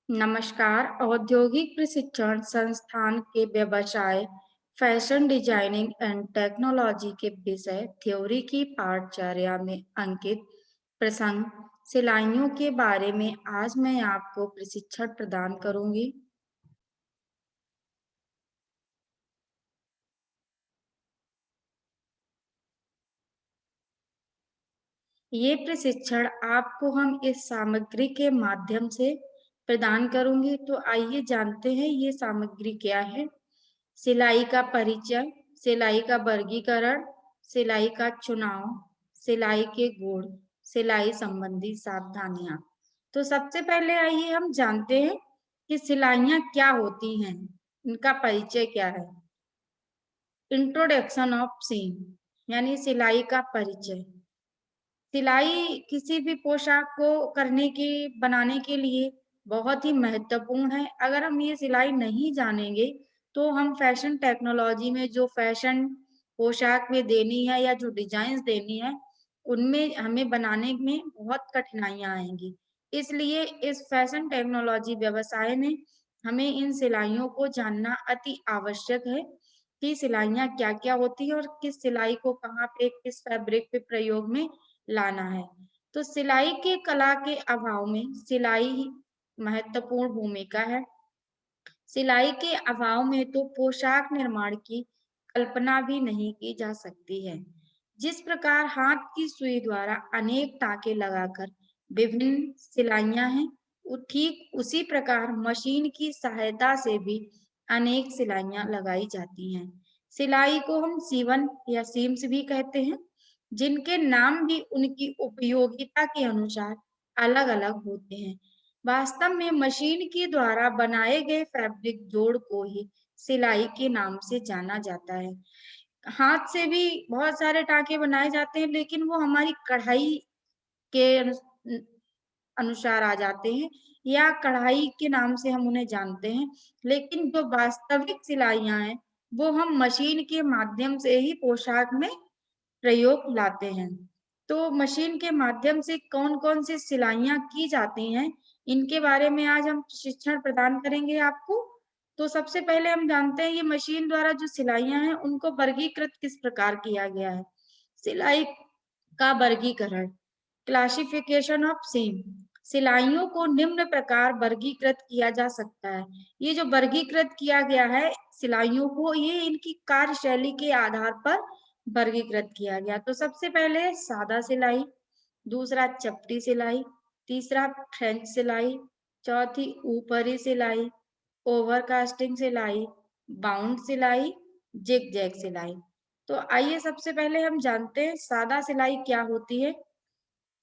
नमस्कार। औद्योगिक प्रशिक्षण संस्थान के व्यवसाय, फैशन डिजाइनिंग एंड टेक्नोलॉजी के विषय थ्योरी की पाठचर्या में अंकित प्रसंग सिलाइयों के बारे में आज मैं आपको प्रशिक्षण प्रदान करूंगी। ये प्रशिक्षण आपको हम इस सामग्री के माध्यम से प्रदान करूंगी। तो आइए जानते हैं ये सामग्री क्या है। सिलाई का परिचय, सिलाई का वर्गीकरण, सिलाई का चुनाव, सिलाई के गुण, सिलाई संबंधी सावधानियां। तो सबसे पहले आइए हम जानते हैं कि सिलाइयां क्या होती हैं, इनका परिचय क्या है। इंट्रोडक्शन ऑफ सीम यानी सिलाई का परिचय। सिलाई किसी भी पोशाक को करने के बनाने के लिए बहुत ही महत्वपूर्ण है। अगर हम ये सिलाई नहीं जानेंगे तो हम फैशन टेक्नोलॉजी में जो फैशन पोशाक में देनी है या जो डिजाइन देनी है उनमें हमें बनाने में बहुत कठिनाइयां आएंगी। इसलिए इस फैशन टेक्नोलॉजी व्यवसाय में हमें इन सिलाइयों को जानना अति आवश्यक है कि सिलाइयां क्या-क्या होती है और किस सिलाई को कहाँ पे किस फैब्रिक पे प्रयोग में लाना है। तो सिलाई की कला के अभाव में सिलाई महत्वपूर्ण भूमिका है। सिलाई के अभाव में तो पोशाक निर्माण की कल्पना भी नहीं की जा सकती है। जिस प्रकार हाथ की सुई द्वारा अनेक टाके लगाकर विभिन्न सिलाइयां हैं, ठीक उसी प्रकार मशीन की सहायता से भी अनेक सिलाइयां लगाई जाती हैं। सिलाई को हम सीवन या सीम्स भी कहते हैं, जिनके नाम भी उनकी उपयोगिता के अनुसार अलग-अलग होते हैं। वास्तव में मशीन के द्वारा बनाए गए फैब्रिक जोड़ को ही सिलाई के नाम से जाना जाता है। हाथ से भी बहुत सारे टाँके बनाए जाते हैं, लेकिन वो हमारी कढ़ाई के अनुसार आ जाते हैं या कढ़ाई के नाम से हम उन्हें जानते हैं। लेकिन जो वास्तविक सिलाइयाँ हैं, वो हम मशीन के माध्यम से ही पोशाक में प्रयोग लाते हैं। तो मशीन के माध्यम से कौन-कौन सी सिलाइयाँ की जाती हैं, इनके बारे में आज हम प्रशिक्षण प्रदान करेंगे आपको। तो सबसे पहले हम जानते हैं ये मशीन द्वारा जो सिलाइयाँ हैं, उनको वर्गीकृत किस प्रकार किया गया है। सिलाई का वर्गीकरण, क्लासिफिकेशन ऑफ सीम। सिलाइयों को निम्न प्रकार वर्गीकृत किया जा सकता है। ये जो वर्गीकृत किया गया है सिलाइयों को, ये इनकी कार्यशैली के आधार पर वर्गीकृत किया गया। तो सबसे पहले सादा सिलाई, दूसरा चपटी सिलाई, तीसरा फ्रेंच सिलाई, चौथी ऊपरी सिलाई, ओवरकास्टिंग सिलाई, बाउंड सिलाई, जिग-जैग सिलाई। तो आइए सबसे पहले हम जानते हैं सादा सिलाई क्या होती है।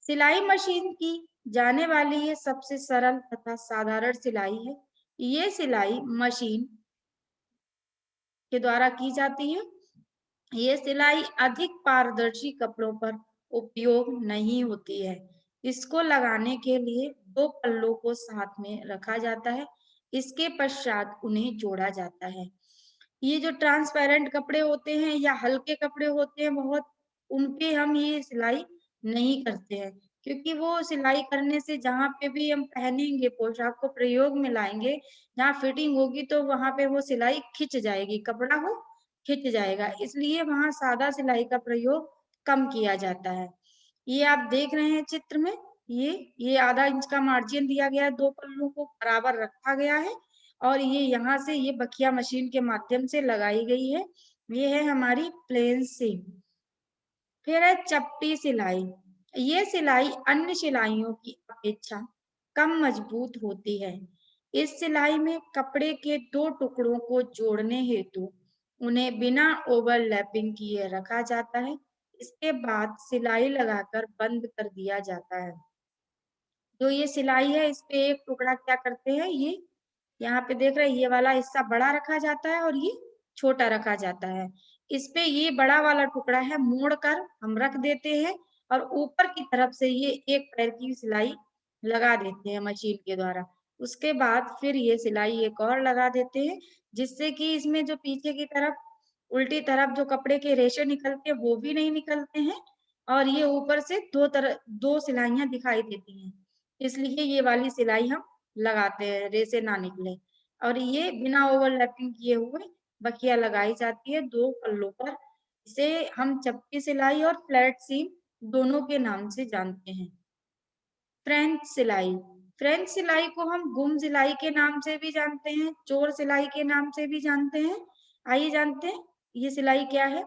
सिलाई मशीन की जाने वाली ये सबसे सरल तथा साधारण सिलाई है। ये सिलाई मशीन के द्वारा की जाती है। ये सिलाई अधिक पारदर्शी कपड़ों पर उपयोग नहीं होती है। इसको लगाने के लिए 2 पल्लों को साथ में रखा जाता है। इसके पश्चात उन्हें जोड़ा जाता है। ये जो ट्रांसपेरेंट कपड़े होते हैं या हल्के कपड़े होते हैं बहुत, उनपे हम ये सिलाई नहीं करते हैं, क्योंकि वो सिलाई करने से जहाँ पे भी हम पहनेंगे, पोशाक को प्रयोग में लाएँगे, जहाँ फिटिंग होगी तो वहाँ पे वो सिलाई खिंच जाएगी, कपड़ा वो खिंच जाएगा, इसलिए वहाँ सादा सिलाई का प्रयोग कम किया जाता है। ये आप देख रहे हैं चित्र में, ये आधा इंच का मार्जिन दिया गया है, 2 पल्लों को बराबर रखा गया है और ये यहाँ से ये बखिया मशीन के माध्यम से लगाई गई है। ये है हमारी प्लेन सीम। फिर है चपटी सिलाई। ये सिलाई अन्य सिलाइयों की अपेक्षा कम मजबूत होती है। इस सिलाई में कपड़े के 2 टुकड़ों को जोड़ने हेतु उन्हें बिना ओवरलैपिंग किए रखा जाता है। इसके बाद सिलाई लगाकर बंद कर दिया जाता है। जो ये सिलाई है इस पे एक टुकड़ा क्या करते हैं ये यहाँ पे देख रहे हैं ये वाला हिस्सा बड़ा रखा जाता है और ये छोटा रखा जाता है। इस पे ये बड़ा वाला टुकड़ा है मोड़ कर हम रख देते हैं और ऊपर की तरफ से ये एक पैर की सिलाई लगा देते हैं मशीन के द्वारा। उसके बाद फिर ये सिलाई एक और लगा देते हैं जिससे कि इसमें जो पीछे की तरफ उल्टी तरफ जो कपड़े के रेशे निकलते हैं वो भी नहीं निकलते हैं और ये ऊपर से 2 सिलाइयाँ दिखाई देती हैं। इसलिए ये वाली सिलाई हम लगाते हैं, रेसे ना निकले। और ये बिना ओवरलैपिंग किए हुए बखिया लगाई जाती है 2 पल्लों पर। इसे हम चपटी सिलाई और फ्लैट सीम दोनों के नाम से जानते हैं। फ्रेंच सिलाई, फ्रेंच सिलाई को हम गुम सिलाई के नाम से भी जानते हैं, चोर सिलाई के नाम से भी जानते हैं। आइए जानते हैं ये सिलाई क्या है।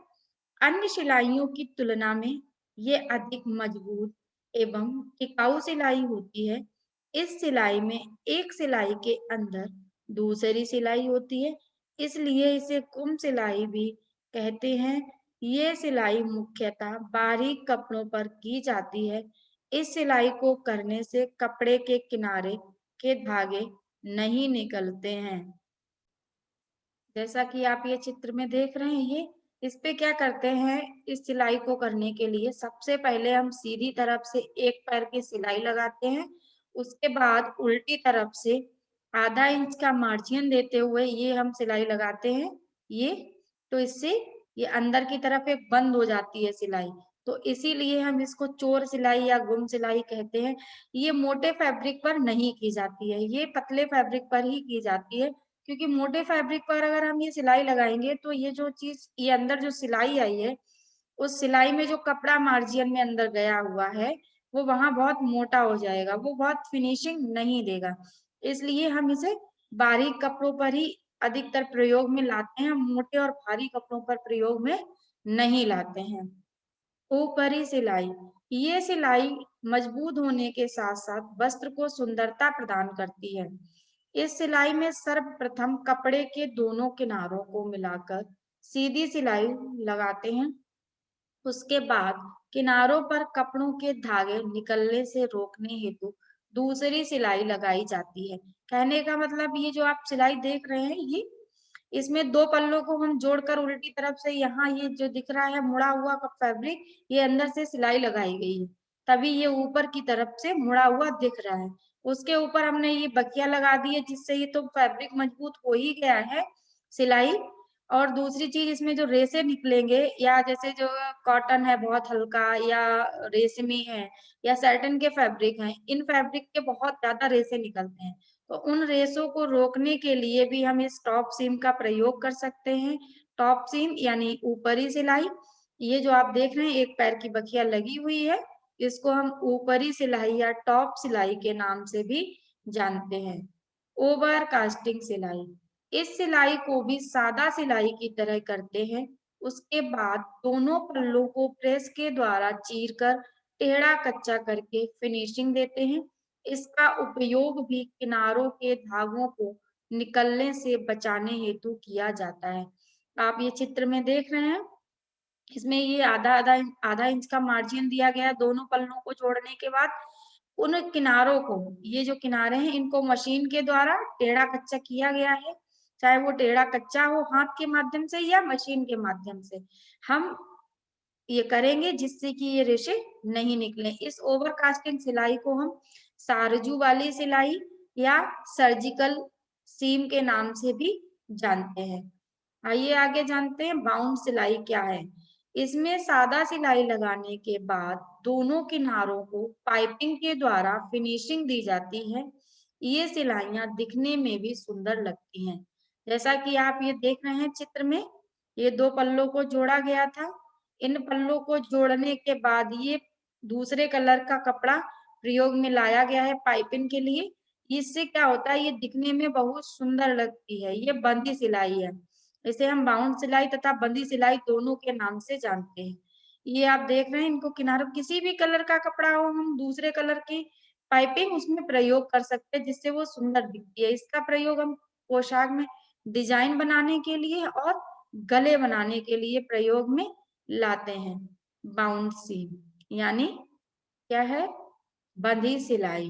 अन्य सिलाइयों की तुलना में ये अधिक मजबूत एवं टिकाऊ सिलाई होती है। इस सिलाई में एक सिलाई के अंदर दूसरी सिलाई होती है, इसलिए इसे कुम सिलाई भी कहते हैं। ये सिलाई मुख्यतः बारीक कपड़ों पर की जाती है। इस सिलाई को करने से कपड़े के किनारे के धागे नहीं निकलते हैं। जैसा कि आप ये चित्र में देख रहे हैं, ये इस पे क्या करते हैं, इस सिलाई को करने के लिए सबसे पहले हम सीधी तरफ से एक पैर की सिलाई लगाते हैं। उसके बाद उल्टी तरफ से आधा इंच का मार्जिन देते हुए ये हम सिलाई लगाते हैं। ये तो इससे ये अंदर की तरफ एक बंद हो जाती है सिलाई, तो इसीलिए हम इसको चोर सिलाई या गुम सिलाई कहते हैं। ये मोटे फैब्रिक पर नहीं की जाती है, ये पतले फैब्रिक पर ही की जाती है। क्योंकि मोटे फैब्रिक पर अगर हम ये सिलाई लगाएंगे तो ये जो चीज, ये अंदर जो सिलाई आई है, उस सिलाई में जो कपड़ा मार्जिन में अंदर गया हुआ है, वो वहां बहुत मोटा हो जाएगा, वो बहुत फिनिशिंग नहीं देगा। इसलिए हम इसे बारीक कपड़ों पर ही अधिकतर प्रयोग में लाते हैं, मोटे और भारी कपड़ों पर प्रयोग में नहीं लाते हैं। ऊपरी सिलाई, ये सिलाई मजबूत होने के साथ साथ वस्त्र को सुंदरता प्रदान करती है। इस सिलाई में सर्वप्रथम कपड़े के दोनों किनारों को मिलाकर सीधी सिलाई लगाते हैं। उसके बाद किनारों पर कपड़ों के धागे निकलने से रोकने हेतु दूसरी सिलाई लगाई जाती है। कहने का मतलब ये जो आप सिलाई देख रहे हैं, ये इसमें 2 पल्लों को हम जोड़कर उल्टी तरफ से यहाँ ये जो दिख रहा है मुड़ा हुआ का फैब्रिक, ये अंदर से सिलाई लगाई गई है, तभी ये ऊपर की तरफ से मुड़ा हुआ दिख रहा है। उसके ऊपर हमने ये बखिया लगा दी है, जिससे ये तो फैब्रिक मजबूत हो ही गया है सिलाई। और दूसरी चीज, इसमें जो रेसे निकलेंगे, या जैसे जो कॉटन है बहुत हल्का, या रेशमी है, या सैटिन के फैब्रिक हैं, इन फैब्रिक के बहुत ज्यादा रेसे निकलते हैं। तो उन रेसों को रोकने के लिए भी हम इस टॉप सीम का प्रयोग कर सकते हैं। टॉप सीम यानी ऊपरी सिलाई, ये जो आप देख रहे हैं एक पैर की बखिया लगी हुई है, इसको हम ऊपरी सिलाई या टॉप सिलाई के नाम से भी जानते हैं। ओवर कास्टिंग सिलाई, इस सिलाई को भी सादा सिलाई की तरह करते हैं। उसके बाद दोनों पल्लों को प्रेस के द्वारा चीरकर टेढ़ा कच्चा करके फिनिशिंग देते हैं। इसका उपयोग भी किनारों के धागों को निकलने से बचाने हेतु किया जाता है। आप ये चित्र में देख रहे हैं, इसमें ये आधा इंच का मार्जिन दिया गया है दोनों पल्लों को जोड़ने के बाद। उन किनारों को, ये जो किनारे हैं, इनको मशीन के द्वारा टेढ़ा कच्चा किया गया है। चाहे वो टेढ़ा कच्चा हो हाथ के माध्यम से या मशीन के माध्यम से, हम ये करेंगे जिससे कि ये रेशे नहीं निकले। इस ओवर कास्टिंग सिलाई को हम सारजू वाली सिलाई या सर्जिकल सीम के नाम से भी जानते हैं। आइए आगे जानते हैं बाउंड सिलाई क्या है। इसमें सादा सिलाई लगाने के बाद दोनों किनारों को पाइपिंग के द्वारा फिनिशिंग दी जाती है। ये सिलाइयां दिखने में भी सुंदर लगती हैं। जैसा कि आप ये देख रहे हैं चित्र में, ये 2 पल्लों को जोड़ा गया था। इन पल्लों को जोड़ने के बाद ये दूसरे कलर का कपड़ा प्रयोग में लाया गया है पाइपिंग के लिए। इससे क्या होता है, ये दिखने में बहुत सुंदर लगती है। ये बंदी सिलाई है, इसे हम बाउंड सिलाई तथा बंदी सिलाई दोनों के नाम से जानते हैं। ये आप देख रहे हैं, इनको किनारों किसी भी कलर का कपड़ा हो, हम दूसरे कलर की पाइपिंग उसमें प्रयोग कर सकते हैं जिससे वो सुंदर दिखती है। इसका प्रयोग हम पोशाक में डिजाइन बनाने के लिए और गले बनाने के लिए प्रयोग में लाते हैं। बाउंड सीम यानी क्या है, बंधी सिलाई।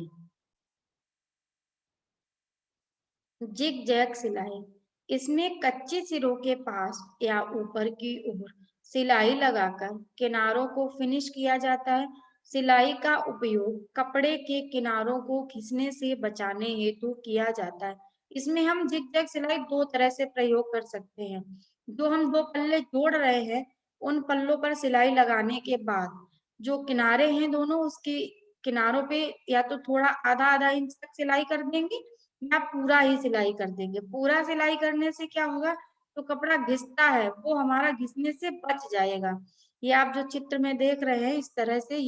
जिग जैग सिलाई, इसमें कच्चे सिरों के पास या ऊपर की ओर सिलाई लगाकर किनारों को फिनिश किया जाता है। सिलाई का उपयोग कपड़े के किनारों को खींचने से बचाने हेतु किया जाता है। इसमें हम जिग जैग सिलाई 2 तरह से प्रयोग कर सकते हैं। जो हम 2 पल्ले जोड़ रहे हैं, उन पल्लों पर सिलाई लगाने के बाद जो किनारे हैं दोनों, उसकी किनारों पे या तो थोड़ा आधा आधा इंच तक सिलाई कर देंगे या पूरा ही सिलाई कर देंगे। पूरा सिलाई करने से क्या होगा, तो कपड़ा घिसता है वो हमारा घिसने से बच जाएगा। ये आप जो चित्र में देख रहे हैं इस तरह से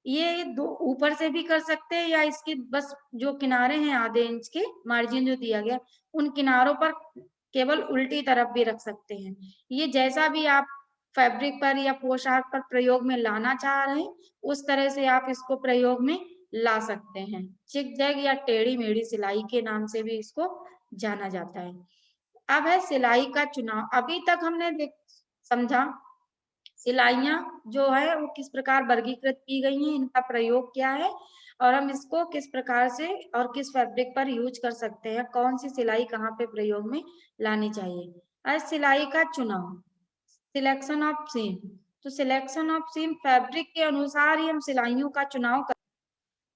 ये दो ऊपर से भी कर सकते हैं या इसके बस जो किनारे हैं आधे इंच के मार्जिन जो दिया गया उन किनारों पर केवल उल्टी तरफ भी रख सकते हैं। ये जैसा भी आप फैब्रिक पर या पोशाक पर प्रयोग में लाना चाह रहे हैं उस तरह से आप इसको प्रयोग में ला सकते हैं। जिग-जैग या टेढ़ी-मेढ़ी सिलाई के नाम से भी इसको जाना जाता है। अब है सिलाई का चुनाव। अभी तक हमने समझा सिलाइयाँ जो है वो किस प्रकार वर्गीकृत की गई हैं, इनका प्रयोग क्या है और हम इसको किस प्रकार से और किस फैब्रिक पर यूज कर सकते हैं, कौन सी सिलाई कहाँ पे प्रयोग में लानी चाहिए। आज सिलाई का चुनाव, सिलेक्शन ऑफ सीम। तो सिलेक्शन ऑफ सीम फैब्रिक के अनुसार ही हम सिलाइयों का चुनाव कर।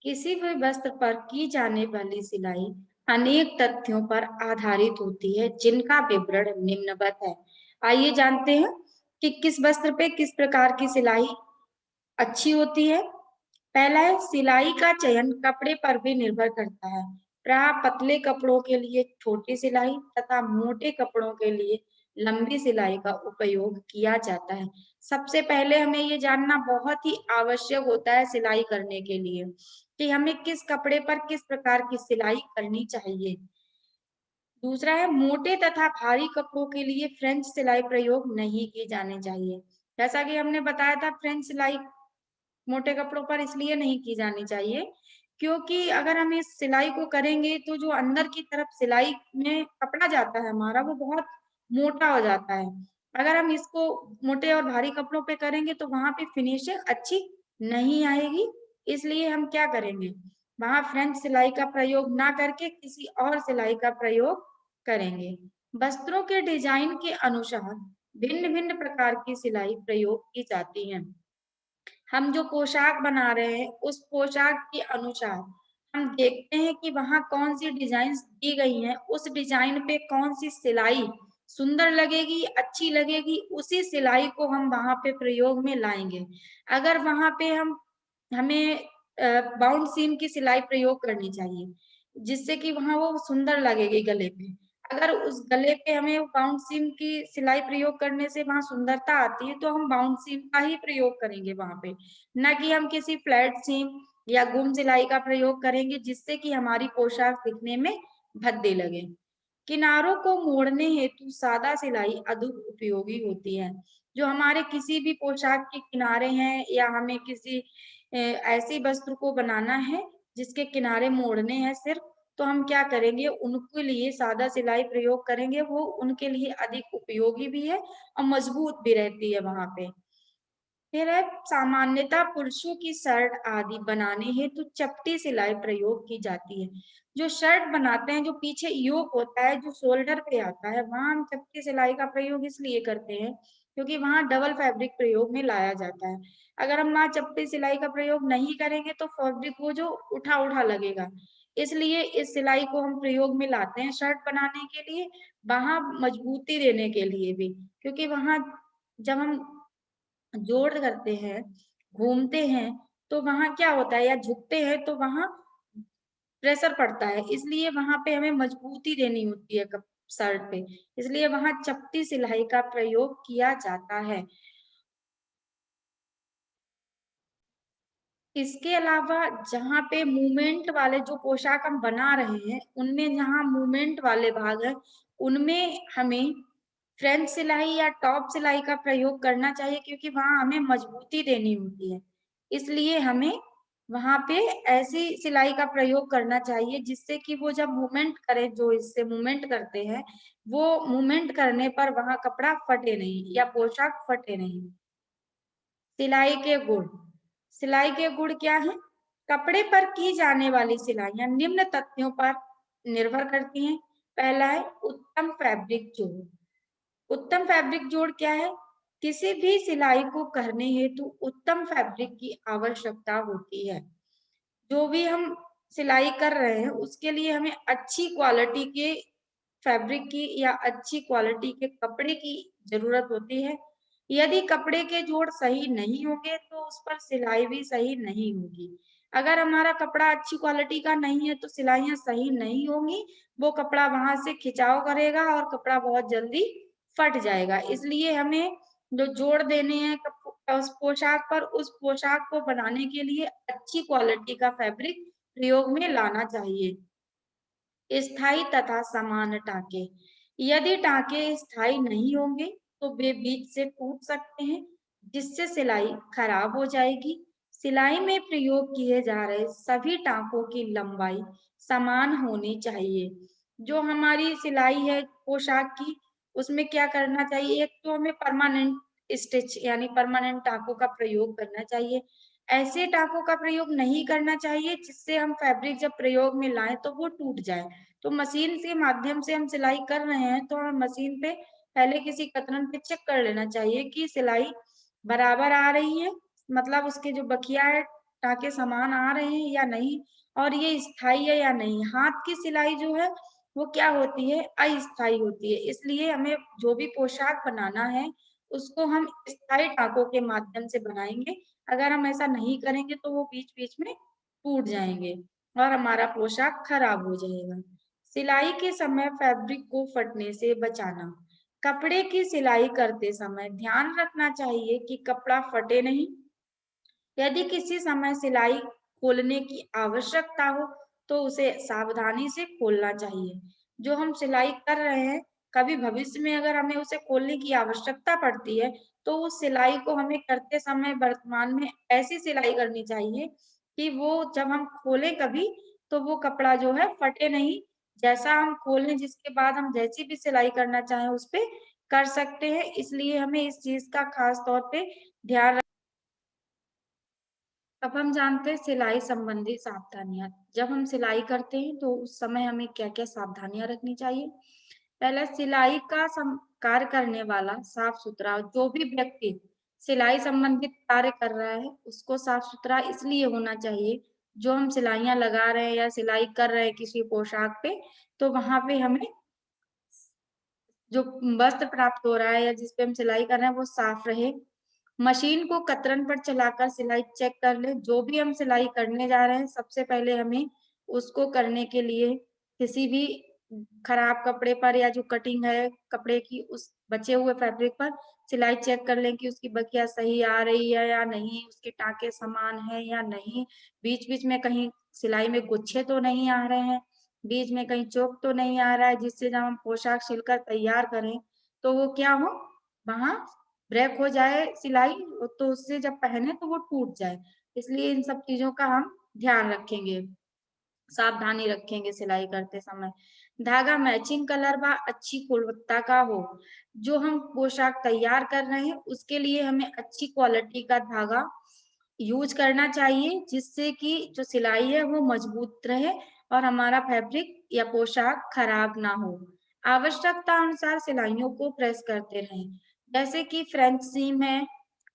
किसी भी वस्त्र पर की जाने वाली सिलाई अनेक तथ्यों पर आधारित होती है जिनका विवरण निम्नवत है। आइए जानते हैं कि किस वस्त्र पे किस प्रकार की सिलाई अच्छी होती है। पहला है सिलाई का चयन कपड़े पर भी निर्भर करता है। प्राय पतले कपड़ों के लिए छोटी सिलाई तथा मोटे कपड़ों के लिए लंबी सिलाई का उपयोग किया जाता है। सबसे पहले हमें ये जानना बहुत ही आवश्यक होता है सिलाई करने के लिए कि हमें किस कपड़े पर किस प्रकार की सिलाई करनी चाहिए। दूसरा है मोटे तथा भारी कपड़ों के लिए फ्रेंच सिलाई प्रयोग नहीं की जानी चाहिए। जैसा कि हमने बताया था फ्रेंच सिलाई मोटे कपड़ों पर इसलिए नहीं की जानी चाहिए क्योंकि अगर हम इस सिलाई को करेंगे तो जो अंदर की तरफ सिलाई में कपड़ा जाता है हमारा वो बहुत मोटा हो जाता है। अगर हम इसको मोटे और भारी कपड़ों पे करेंगे तो वहां पे फिनिशिंग अच्छी नहीं आएगी। इसलिए हम क्या करेंगे, वहां फ्रेंच सिलाई का प्रयोग ना करके किसी और सिलाई का प्रयोग करेंगे। वस्त्रों के डिजाइन के अनुसार भिन्न भिन्न प्रकार की सिलाई प्रयोग की जाती है। हम जो पोशाक बना रहे हैं उस पोशाक के अनुसार हम देखते हैं कि वहां कौन सी डिजाइन दी गई है, उस डिजाइन पे कौन सी सिलाई सुंदर लगेगी, अच्छी लगेगी, उसी सिलाई को हम वहां पे प्रयोग में लाएंगे। अगर वहां पे हमें बाउंड सीम की सिलाई प्रयोग करनी चाहिए जिससे कि वहां वो सुंदर लगेगी गले पे। अगर उस गले पे हमें बाउंड सीम की सिलाई प्रयोग करने से वहां सुंदरता आती है तो हम बाउंड सीम का ही प्रयोग करेंगे वहां पे, ना कि हम किसी फ्लैट सीम या गुम सिलाई का प्रयोग करेंगे जिससे कि हमारी पोशाक दिखने में भद्दी लगे। किनारों को मोड़ने हेतु सादा सिलाई अधिक उपयोगी होती है। जो हमारे किसी भी पोशाक के किनारे हैं या हमें किसी ऐसी वस्त्र को बनाना है जिसके किनारे मोड़ने हैं सिर्फ, तो हम क्या करेंगे उनके लिए सादा सिलाई प्रयोग करेंगे, वो उनके लिए अधिक उपयोगी भी है और मजबूत भी रहती है वहां पे। फिर है सामान्यतः पुरुषों की शर्ट आदि बनाने हेतु चपटी सिलाई प्रयोग की जाती है। जो शर्ट बनाते हैं जो पीछे योक होता है जो शोल्डर पे आता है वहां हम चपटी सिलाई का प्रयोग इसलिए करते हैं क्योंकि वहां डबल फैब्रिक प्रयोग में लाया जाता है। अगर हम वहां चपटी सिलाई का प्रयोग नहीं करेंगे तो फैब्रिक वो जो उठा उठा लगेगा। इसलिए इस सिलाई को हम प्रयोग में लाते हैं शर्ट बनाने के लिए, वहां मजबूती देने के लिए भी, क्योंकि वहां जब हम जोड़ करते हैं, घूमते हैं, तो वहाँ क्या होता है या झुकते हैं तो वहाँ प्रेशर पड़ता है, इसलिए वहाँ पे हमें मजबूती देनी होती है कप शर्ट पे, इसलिए वहाँ चपटी सिलाई का प्रयोग किया जाता है। इसके अलावा जहाँ पे मूवमेंट वाले जो पोशाक हम बना रहे हैं, उनमें जहाँ मूवमेंट वाले भाग हैं, उनमें हमें फ्रेंच सिलाई या टॉप सिलाई का प्रयोग करना चाहिए क्योंकि वहाँ हमें मजबूती देनी होती है। इसलिए हमें वहाँ पे ऐसी सिलाई का प्रयोग करना चाहिए जिससे कि वो जब मूवमेंट करें, जो इससे मूवमेंट करते हैं, वो मूवमेंट करने पर वहाँ कपड़ा फटे नहीं या पोशाक फटे नहीं। सिलाई के गुण, सिलाई के गुण क्या है? कपड़े पर की जाने वाली सिलाइयां निम्न तथ्यों पर निर्भर करती हैं। पहला है उत्तम फैब्रिक जोड़। उत्तम फैब्रिक जोड़ क्या है? किसी भी सिलाई को करने हेतु उत्तम फैब्रिक की आवश्यकता होती है। जो भी हम सिलाई कर रहे हैं उसके लिए हमें अच्छी क्वालिटी के फैब्रिक की या अच्छी क्वालिटी के कपड़े की जरूरत होती है। यदि कपड़े के जोड़ सही नहीं होंगे तो उस पर सिलाई भी सही नहीं होगी। अगर हमारा कपड़ा अच्छी क्वालिटी का नहीं है तो सिलाइयाँ सही नहीं होंगी, वो कपड़ा वहां से खिंचाव करेगा और कपड़ा बहुत जल्दी फट जाएगा। इसलिए हमें जो जोड़ देने हैं उस पोशाक पर, उस पोशाक को बनाने के लिए अच्छी क्वालिटी का फैब्रिक प्रयोग में लाना चाहिए। स्थायी तथा समान टाके, यदि टाके स्थायी नहीं होंगे तो वे बीच से टूट सकते हैं, जिससे सिलाई खराब हो जाएगी। सिलाई में प्रयोग किए जा रहे सभी टाकों की लंबाई समान होनी चाहिए। जो हमारी सिलाई है पोशाक की, उसमें क्या करना चाहिए, एक तो हमें परमानेंट स्टिच यानी परमानेंट टाकों का प्रयोग करना चाहिए। ऐसे टाकों का प्रयोग नहीं करना चाहिए जिससे हम फैब्रिक जब प्रयोग में लाएं तो वो टूट जाए। तो मशीन के माध्यम से हम सिलाई कर रहे हैं तो हमें मशीन पे पहले किसी कतरन पे चेक कर लेना चाहिए कि सिलाई बराबर आ रही है, मतलब उसके जो बखिया है टाके समान आ रहे हैं या नहीं, और ये स्थायी है या नहीं। हाथ की सिलाई जो है वो क्या होती है, अस्थायी होती है। इसलिए हमें जो भी पोशाक बनाना है उसको हम स्थायी टाकों के माध्यम से बनाएंगे। अगर हम ऐसा नहीं करेंगे तो वो बीच बीच में टूट जाएंगे और हमारा पोशाक खराब हो जाएगा। सिलाई के समय फैब्रिक को फटने से बचाना, कपड़े की सिलाई करते समय ध्यान रखना चाहिए कि कपड़ा फटे नहीं। यदि किसी समय सिलाई खोलने की आवश्यकता हो तो उसे सावधानी से खोलना चाहिए। जो हम सिलाई कर रहे हैं, कभी भविष्य में अगर हमें उसे खोलने की आवश्यकता पड़ती है तो उस सिलाई को हमें करते समय वर्तमान में ऐसी सिलाई करनी चाहिए कि वो जब हम खोलें कभी तो वो कपड़ा जो है फटे नहीं। जैसा हम खोलें जिसके बाद हम जैसी भी सिलाई करना चाहें उस पे कर सकते हैं। इसलिए हमें इस चीज का खास तौर पे ध्यान। अब हम जानते हैं सिलाई संबंधी सावधानियां। जब हम सिलाई करते हैं तो उस समय हमें क्या क्या सावधानियां रखनी चाहिए। पहले सिलाई का कार्य करने वाला साफ सुथरा, जो भी व्यक्ति सिलाई संबंधित कार्य कर रहा है उसको साफ सुथरा इसलिए होना चाहिए। जो हम सिलाइयां लगा रहे हैं या सिलाई कर रहे हैं किसी पोशाक पे, तो वहां पे हमें जो वस्त्र प्राप्त हो रहा है या जिस पे हम सिलाई कर रहे हैं वो साफ रहे। मशीन को कतरन पर चलाकर सिलाई चेक कर ले। जो भी हम सिलाई करने जा रहे हैं सबसे पहले हमें उसको करने के लिए किसी भी खराब कपड़े पर या जो कटिंग है कपड़े की उस बचे हुए फैब्रिक पर सिलाई चेक कर लें कि उसकी बकिया सही आ रही है या नहीं, उसके टाके समान है या नहीं, बीच बीच में कहीं सिलाई में गुच्छे तो नहीं आ रहे हैं, बीच में कहीं चोक तो नहीं आ रहा है, जिससे जब हम पोशाक सिलकर तैयार करें तो वो क्या हो, वहां ब्रेक हो जाए सिलाई, तो उससे जब पहने तो वो टूट जाए। इसलिए इन सब चीजों का हम ध्यान रखेंगे, सावधानी रखेंगे सिलाई करते समय। धागा मैचिंग कलर व अच्छी गुणवत्ता का हो। जो हम पोशाक तैयार कर रहे हैं उसके लिए हमें अच्छी क्वालिटी का धागा यूज करना चाहिए, जिससे कि जो सिलाई है वो मजबूत रहे और हमारा फैब्रिक या पोशाक खराब ना हो। आवश्यकता अनुसार सिलाइयों को प्रेस करते रहें, जैसे कि फ्रेंच सीम है,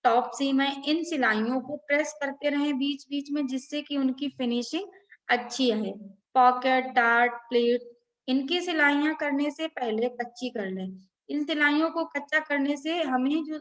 टॉप सीम है, इन सिलाइयों को प्रेस करते रहें बीच बीच में, जिससे कि उनकी फिनिशिंग अच्छी है। पॉकेट, डार्ट, प्लेट, इनकी सिलाइयां करने से पहले कच्ची कर लें। इन सिलाइयों को कच्चा करने से हमें जो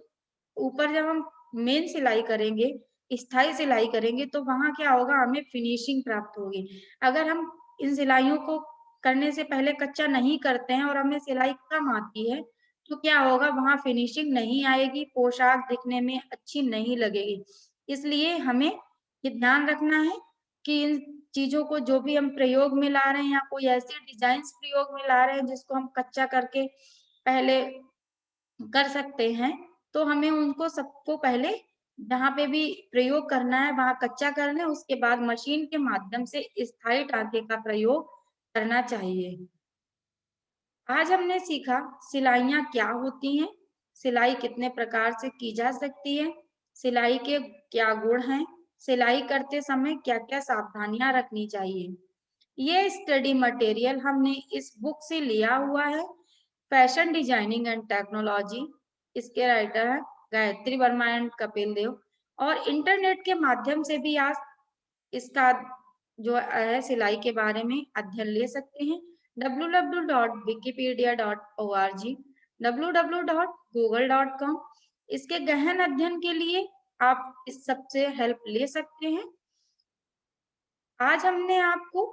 ऊपर जब हम मेन सिलाई करेंगे, स्थायी सिलाई करेंगे, तो वहां क्या होगा, हमें फिनिशिंग प्राप्त होगी। अगर हम इन सिलाइयों को करने से पहले कच्चा नहीं करते हैं और हमें सिलाई कम आती है तो क्या होगा, वहां फिनिशिंग नहीं आएगी, पोशाक दिखने में अच्छी नहीं लगेगी। इसलिए हमें ये ध्यान रखना है कि इन चीजों को जो भी हम प्रयोग में ला रहे हैं या कोई ऐसे डिजाइन प्रयोग में ला रहे हैं जिसको हम कच्चा करके पहले कर सकते हैं, तो हमें उनको सबको पहले जहाँ पे भी प्रयोग करना है वहां कच्चा कर लें, उसके बाद मशीन के माध्यम से स्थायी टांके का प्रयोग करना चाहिए। आज हमने सीखा सिलाइयां क्या होती हैं, सिलाई कितने प्रकार से की जा सकती है, सिलाई के क्या गुण हैं, सिलाई करते समय क्या क्या सावधानियां रखनी चाहिए। ये स्टडी मटेरियल हमने इस बुक से लिया हुआ है, फैशन डिजाइनिंग एंड टेक्नोलॉजी। इसके राइटर हैं गायत्री वर्मा एंड कपिल देव। और इंटरनेट के माध्यम से भी आज इसका जो है सिलाई के बारे में अध्ययन ले सकते हैं। www.wikipedia.org, www.google.com। इसके गहन अध्ययन के लिए आप इस सबसे हेल्प ले सकते हैं। आज हमने आपको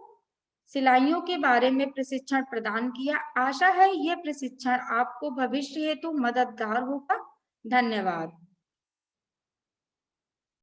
सिलाइयों के बारे में प्रशिक्षण प्रदान किया। आशा है यह प्रशिक्षण आपको भविष्य हेतु मददगार होगा। धन्यवाद।